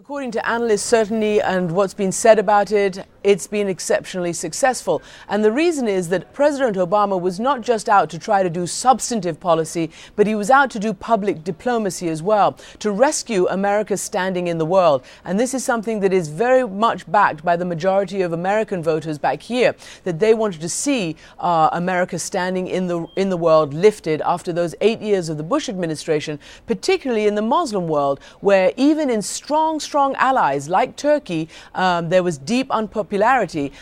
According to analysts, certainly, and what's been said about it, it's been exceptionally successful. And the reason is that President Obama was not just out to try to do substantive policy, but he was out to do public diplomacy as well, to rescue America's standing in the world. And this is something that is very much backed by the majority of American voters back here, that they wanted to see America's standing in the world lifted after those 8 years of the Bush administration, particularly in the Muslim world, where even in strong allies like Turkey, there was deep unpopularity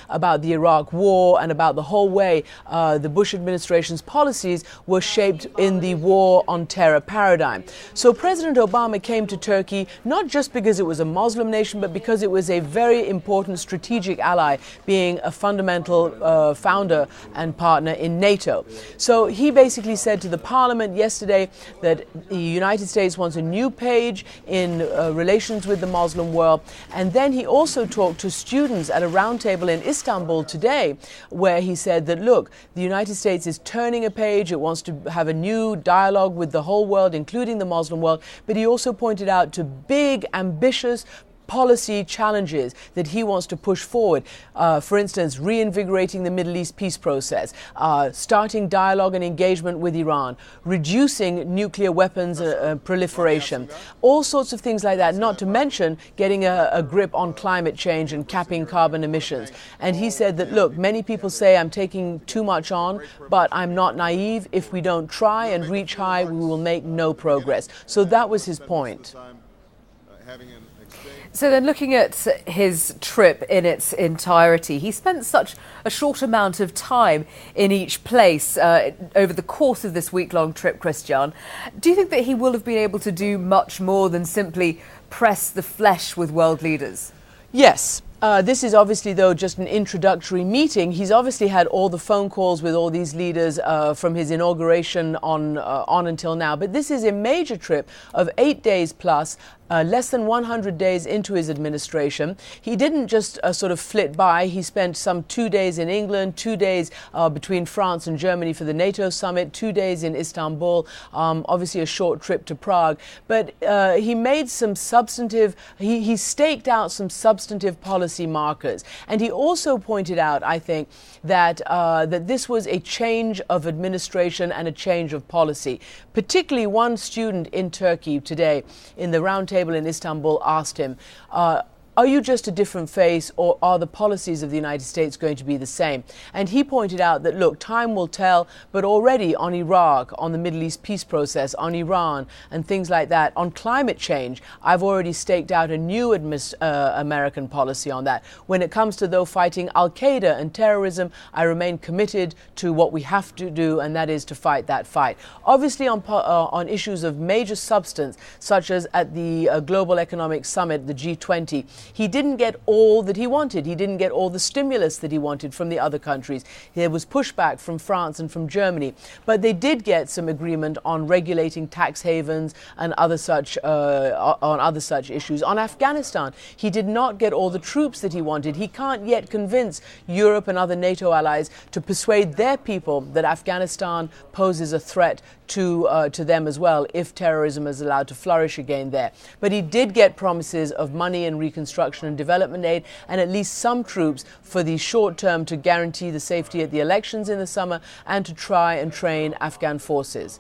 about the Iraq war and about the whole way the Bush administration's policies were shaped in the war on terror paradigm. So President Obama came to Turkey not just because it was a Muslim nation, but because it was a very important strategic ally, being a fundamental founder and partner in NATO. So he basically said to the parliament yesterday that the United States wants a new page in relations with the Muslim world. And then he also talked to students at a roundtable in Istanbul today, where he said that, look, the United States is turning a page. It wants to have a new dialogue with the whole world, including the Muslim world. But he also pointed out to big, ambitious policy challenges that he wants to push forward. For instance, reinvigorating the Middle East peace process, starting dialogue and engagement with Iran, reducing nuclear weapons proliferation, all sorts of things like that, not to mention getting a grip on climate change and capping carbon emissions. And he said that, look, many people say I'm taking too much on, but I'm not naive. If we don't try and reach high, we will make no progress. So that was his point. So then, looking at his trip in its entirety, he spent such a short amount of time in each place over the course of this week-long trip, Christian. Do you think that he will have been able to do much more than simply press the flesh with world leaders? Yes. This is obviously, though, just an introductory meeting. He's obviously had all the phone calls with all these leaders from his inauguration on until now. But this is a major trip of 8 days plus, less than 100 days into his administration. He didn't just sort of flit by. He spent some 2 days in England, 2 days between France and Germany for the NATO summit, 2 days in Istanbul, obviously a short trip to Prague. But he made some substantive, he staked out some substantive policy markers. And he also pointed out, I think, that this was a change of administration and a change of policy. Particularly one student in Turkey today in the roundtable in Istanbul asked him, are you just a different face, or are the policies of the United States going to be the same? And he pointed out that, look, time will tell, but already on Iraq, on the Middle East peace process, on Iran and things like that, on climate change, I've already staked out a new American policy on that. When it comes to, though, fighting Al-Qaeda and terrorism, I remain committed to what we have to do, and that is to fight that fight. Obviously on issues of major substance, such as at the Global Economic Summit, the G20, he didn't get all that he wanted. He didn't get all the stimulus that he wanted from the other countries. There was pushback from France and from Germany. But they did get some agreement on regulating tax havens and other such issues. On Afghanistan, he did not get all the troops that he wanted. He can't yet convince Europe and other NATO allies to persuade their people that Afghanistan poses a threat to them as well if terrorism is allowed to flourish again there. But he did get promises of money and reconstruction and development aid, and at least some troops for the short term to guarantee the safety at the elections in the summer and to try and train Afghan forces.